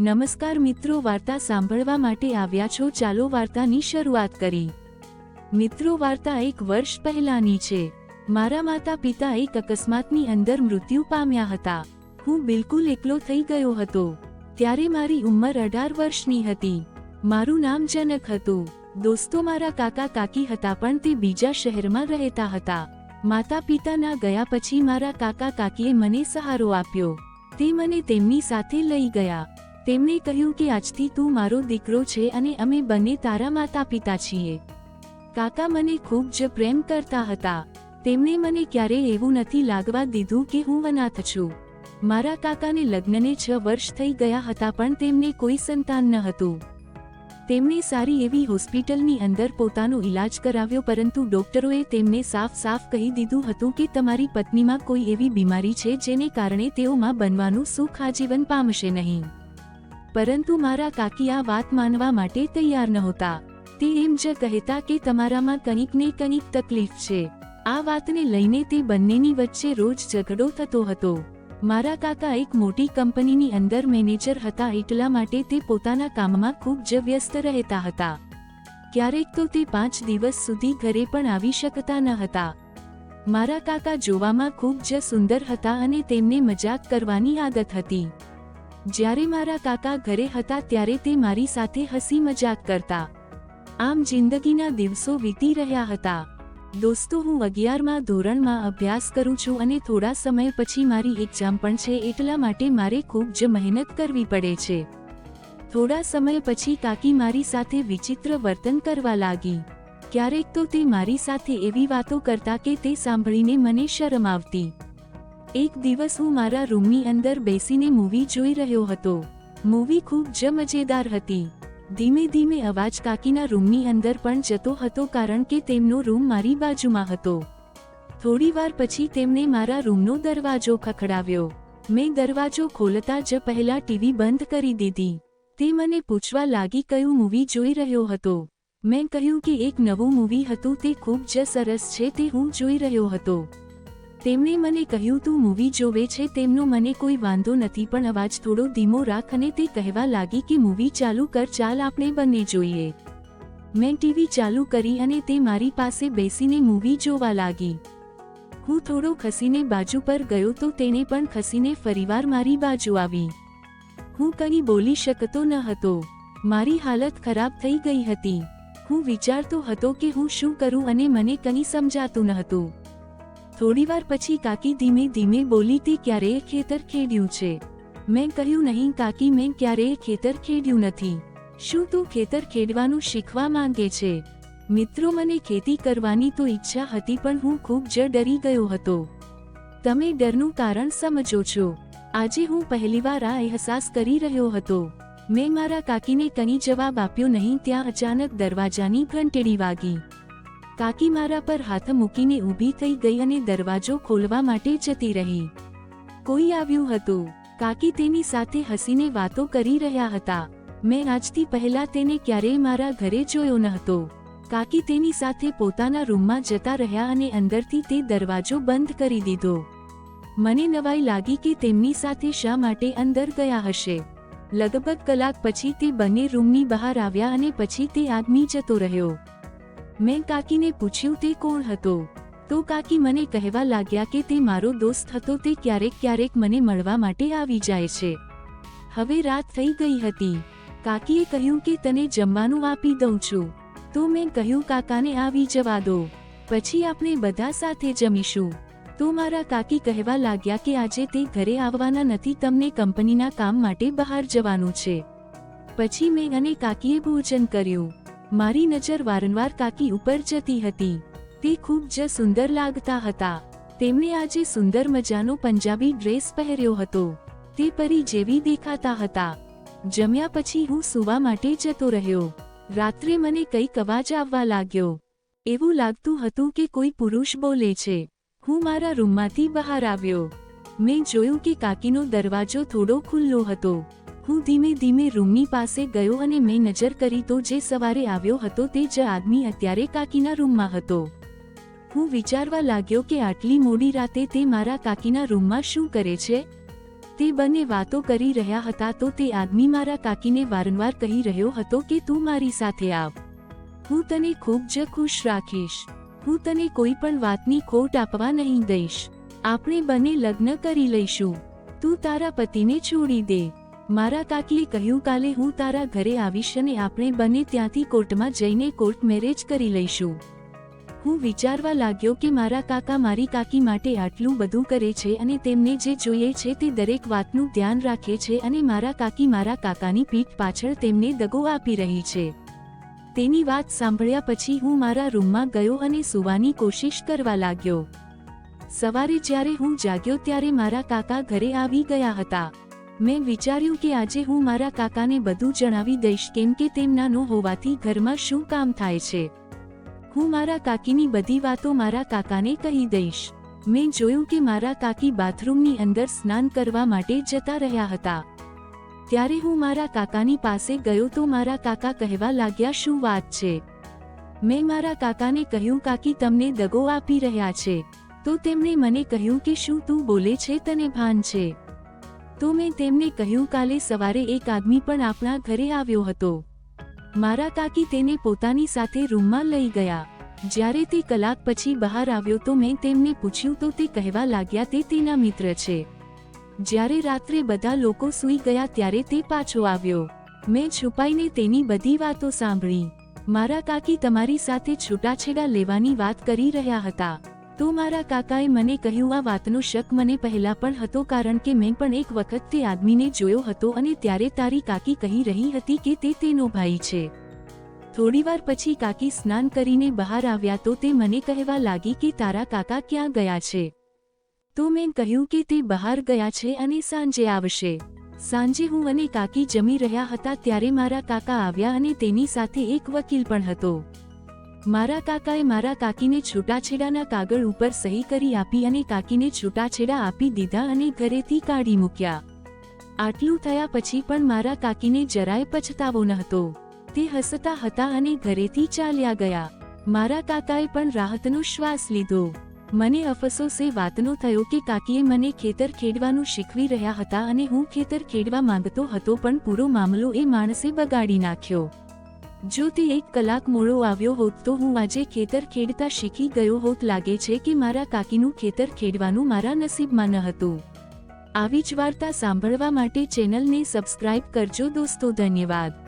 નમસ્કાર મિત્રો, વાર્તા સાંભળવા માટે આવ્યા છો? ચાલો વાર્તાની શરૂઆત કરી। મિત્રો, વાર્તા એક વર્ષ પહેલાની છે। મારા માતા પિતા એક અકસ્માતની અંદર મૃત્યુ પામ્યા હતા। હું બિલકુલ એકલો થઈ ગયો હતો। ત્યારે મારી ઉંમર 18 વર્ષની હતી। મારું નામ જનક હતું। દોસ્તો મારા કાકા કાકી હતા, પણ તે બીજા શહેરમાં રહેતા હતા। માતા પિતાના ગયા પછી મારા કાકા કાકીએ મને સહારો આપ્યો। તે મને તેમની સાથે લઈ ગયા। તેમણે કહ્યું કે આજથી તું મારો દીકરો છે અને અમે બંને તારા માતા પિતા છીએ। કાકા મને ખૂબ જ પ્રેમ કરતા હતા। તેમણે મને ક્યારેય એવું નથી લાગવા દીધું કે હું અનાથ છું। મારા કાકાને લગ્નને 6 વર્ષ થઈ ગયા હતા, પણ તેમને કોઈ સંતાન ન હતું। તેમણે સારી એવી હોસ્પિટલની અંદર પોતાનો ઈલાજ કરાવ્યો, પરંતુ ડોક્ટરોએ તેમને સાફ કહી દીધું હતું કે તમારી પત્નીમાં કોઈ એવી બીમારી છે જેને કારણે તેઓ માં બનવાનું સુખ આજીવન પામશે નહીં। પરંતુ મારા કાકી આ વાત માનવા માટે તૈયાર નહોતા। તે એમ જ કહેતા કે તમારામાં કંઈક ને કંઈક તકલીફ છે। આ વાતને લઈને તે બંનેની વચ્ચે રોજ ઝઘડો થતો હતો। મારા કાકા એક મોટી કંપનીની અંદર મેનેજર હતા, એટલા માટે તે પોતાના કામમાં ખૂબ જ વ્યસ્ત રહેતા હતા। ક્યારેક તો તે 5 દિવસ સુધી ઘરે પણ આવી શકતા ન હતા। મારા કાકા જોવામાં ખૂબ જ સુંદર હતા અને તેમને મજાક કરવાની આદત હતી। જ્યારે મારા કાકા ઘરે હતા ત્યારે તે મારી સાથે હસી મજાક કરતા। આમ જિંદગીના દિવસો વીતી રહ્યા હતા। દોસ્તો, હું 11મા ધોરણમાં અભ્યાસ કરું છું અને થોડા સમય પછી મારી એક્ઝામ પણ છે, એટલા માટે મારે ખૂબ જ મહેનત કરવી પડે છે। થોડા સમય પછી કાકી મારી સાથે વિચિત્ર વર્તન કરવા લાગી। ક્યારેક તો તે મારી સાથે એવી વાતો કરતા કે તે સાંભળીને મને શરમ આવતી। એક દિવસ હું મારા રૂમની અંદર બેસીને મૂવી જોઈ રહ્યો હતો। મૂવી ખૂબ જ મજેદાર હતી। ધીમે ધીમે અવાજ કાકીના રૂમની અંદર પણ જતો હતો, કારણ કે તેમનો રૂમ મારી બાજુમાં હતો। થોડી વાર પછી તેમણે મારા રૂમનો દરવાજો ખખડાવ્યો। મેં દરવાજો ખોલતા જ પહેલા ટીવી બંધ કરી દીધી। તે મને પૂછવા લાગી કયું મૂવી જોઈ રહ્યો હતો। મેં કહ્યું કે એક નવું મૂવી હતું, તે ખૂબ જ સરસ છે, તે હું જોઈ રહ્યો હતો। તેમણે મને કહ્યું તું મૂવી જોવે છે? તેમનો મને કોઈ વાંધો નથી, પણ અવાજ થોડો ધીમો રાખ, અને તે કહેવા લાગી કે મૂવી ચાલુ કર, ચાલ આપણે બંને જોઈએ। મેં ટીવી ચાલુ કરી અને તે મારી પાસે બેસીને મૂવી જોવા લાગી। હું થોડો ખસીને બાજુ પર ગયો તો તેણે પણ ખસીને ફરીવાર મારી બાજુ આવી। હું કંઈ બોલી શકતો ન હતો। મારી હાલત ખરાબ થઈ ગઈ હતી। હું વિચારતો હતો કે હું શું કરું, અને મને કંઈ સમજાતું ન હતું। થોડીવાર પછી કાકી ધીમે ધીમે બોલી, તે ક્યારેય ખેતર ખેડ્યું છે? મેં કહ્યું નહીં કાકી, મેં ક્યારેય ખેતર ખેડ્યું નથી। શું તું ખેતર ખેડવાનું શીખવા માંગે છે? મિત્રો, મને ખેતી કરવાની તો ઈચ્છા હતી, પણ હું ખૂબ જ ડરી ગયો હતો। તમે ડરનું કારણ સમજો છો? આજે હું પહેલીવાર આ અહેસાસ કરી રહ્યો હતો। મેં મારા કાકીને કંઈ જવાબ આપ્યો નહીં। ત્યાં અચાનક દરવાજાની ઘંટડી વાગી। કાકી મારા પર હાથ મૂકીને ઊભી થઈ ગઈ અને દરવાજો ખોલવા માટે જતી રહી। કોઈ આવ્યું હતું। કાકી તેની સાથે હસીને વાતો કરી રહ્યા હતા। મેં આજથી પહેલા તેને ક્યારેય મારા ઘરે જોયો ન હતો। કાકી તેની સાથે પોતાના રૂમમાં જતા રહ્યા અને અંદરથી તે દરવાજો બંધ કરી દીધો। મને નવાઈ લાગી કે તેમની સાથે શા માટે અંદર ગયા હશે। લગભગ કલાક પછી તે બંને રૂમની બહાર આવ્યા અને પછી તે આદમી જતો રહ્યો। મેં કાકીને પૂછ્યું તે કોણ હતો? તો કાકી મને કહેવા લાગ્યા કે તે મારો દોસ્ત હતો, તે ક્યારેક મને મળવા માટે આવી જાય છે। હવે રાત થઈ ગઈ હતી। કાકીએ કહ્યું કે તને જમવાનું આપી દઉં છું। તો મેં કહ્યું કાકાને આવી જવા દો, પછી આપણે બધા સાથે જમીશું। તો મારા કાકી કહેવા લાગ્યા કે આજે તે ઘરે આવવાના નથી, તમને કંપનીના કામ માટે બહાર જવાનું છે। પછી મેં અને કાકીએ ભોજન કર્યું। મારી નજર વારંવાર કાકી ઉપર જતી હતી। તે ખૂબ જ સુંદર લાગતા હતા। તેમણે આજે સુંદર મજાનો પંજાબી ડ્રેસ પહેર્યો હતો। તે પરી જેવી દેખાતા હતા। જમ્યા પછી હું સૂવા માટે જતો રહ્યો। રાત્રે મને કંઈક અવાજ આવવા લાગ્યો। એવું લાગતું હતું કે કોઈ પુરુષ બોલે છે। હું મારા રૂમમાંથી બહાર આવ્યો। મેં જોયું કે કાકીનો દરવાજો થોડો ખુલ્લો હતો। હું ધીમે ધીમે રૂમની પાસે ગયો અને મેં નજર કરી તો જે સવારે આવ્યો હતો તે જ આદમી અત્યારે કાકીના રૂમમાં હતો। હું વિચારવા લાગ્યો કે આટલી મોડી રાતે તે મારા કાકીના રૂમમાં શું કરે છે। તે બંને વાતો કરી રહ્યા હતા તો તે આદમી મારા કાકીને વારંવાર કહી રહ્યો હતો કે તું મારી સાથે આવ, હું તને ખૂબ જ ખુશ રાખીશ, હું તને કોઈ પણ વાતની ખોટ આપવા નહીં દઈશ, આપણે બંને લગ્ન કરી લઈશું, તું તારા પતિને છોડી દે. મારા કાકીએ કહ્યું કાલે હું તારા ઘરે આવીશ અને આપણે બંને ત્યાંથી કોર્ટમાં જઈને કોર્ટ મેરેજ કરી લઈશું. હું વિચારવા લાગ્યો કે મારા કાકા મારી કાકી માટે આટલું બધું કરે છે અને તેમને જે જોઈએ છે તે દરેક વાતનું ધ્યાન રાખે છે અને મારા કાકી મારા કાકાની પીઠ પાછળ તેમને દગો આપી રહી છે. તેની વાત સાંભળ્યા પછી હું મારા રૂમમાં ગયો અને સૂવાની કોશિશ કરવા લાગ્યો. સવારે જ્યારે હું જાગ્યો ત્યારે મારા કાકા ઘરે આવી ગયા હતા. મેં વિચાર્યું કે આજે હું મારા કાકાને બધું જણાવી દઈશ કેમ કે તેમના ન હોવાથી ઘરમાં શું કામ થાય છે. હું મારા કાકીની બધી વાતો મારા કાકાને કહી દઈશ. મેં જોયું કે મારા કાકી બાથરૂમની અંદર સ્નાન કરવા માટે જતા રહ્યા હતા. ત્યારે હું મારા કાકાની પાસે ગયો તો મારા કાકા કહેવા લાગ્યા શું વાત છે. મેં મારા કાકાને કહ્યું કાકી તમને દગો આપી રહ્યા છે. તો તેમણે મને કહ્યું કે શું તું બોલે છે, તને ભાન છે? તો મેં તેમને કહ્યું કાલે સવારે એક આદમી પણ આપણા ઘરે આવ્યો હતો. મારા કાકી તેને પોતાની સાથે રૂમમાં લઈ ગયા. જ્યારે તે કલાક પછી બહાર આવ્યો તો મેં તેમને પૂછ્યું તો તે કહેવા લાગ્યા તે તેના મિત્ર છે. જ્યારે રાત્રે બધા લોકો સૂઈ ગયા ત્યારે તે પાછો આવ્યો. મેં છુપાઈને તેની બધી વાતો સાંભળી. મારા કાકી તમારી સાથે છૂટાછેડા લેવાની વાત કરી રહ્યા હતા. તો મારા કાકાએ મને કહ્યું આ વાતનો શક મને પહેલા પણ હતો કારણ કે મેં પણ એક વખત તે આદમીને જોયો હતો અને ત્યારે તારી કાકી કહી રહી હતી કે તે તેનો ભાઈ છે. થોડીવાર પછી કાકી સ્નાન કરીને બહાર આવ્યા તો તે મને કહેવા લાગી કે તારા કાકા ક્યાં ગયા છે. તો મેં કહ્યું કે તે બહાર ગયા છે અને સાંજે આવશે. સાંજે હું અને કાકી જમી રહ્યા હતા ત્યારે મારા કાકા આવ્યા અને તેની સાથે એક વકીલ પણ હતો. મારા કાકાએ મારા કાકીને છૂટાછેડાના કાગળ ઉપર સહી કરી આપી અને કાકીને છૂટાછેડા આપી દીધા અને ઘરેથી કાઢી મૂક્યા. આટલું થયા પછી પણ મારા કાકીને જરાય પછતાવો નહોતો. તે હસતા હતા અને ઘરેથી ચાલ્યા ગયા. મારા કાકાએ પણ રાહતનો શ્વાસ લીધો. મને અફસોસ એ વાતનો થયો કે કાકીએ મને ખેતર ખેડવાનું શીખવી રહ્યા હતા અને હું ખેતર ખેડવા માંગતો હતો પણ પૂરો મામલો એ માણસે બગાડી નાખ્યો. જો તે 1 કલાક મોડો આવ્યો હોત તો હું આજે ખેતર ખેડતા શીખી ગયો હોત. લાગે છે કે મારા કાકીનું ખેતર ખેડવાનું મારા નસીબમાં ન હતું. આવી જ વાર્તા સાંભળવા માટે ચેનલને સબસ્ક્રાઇબ કરજો દોસ્તો. ધન્યવાદ.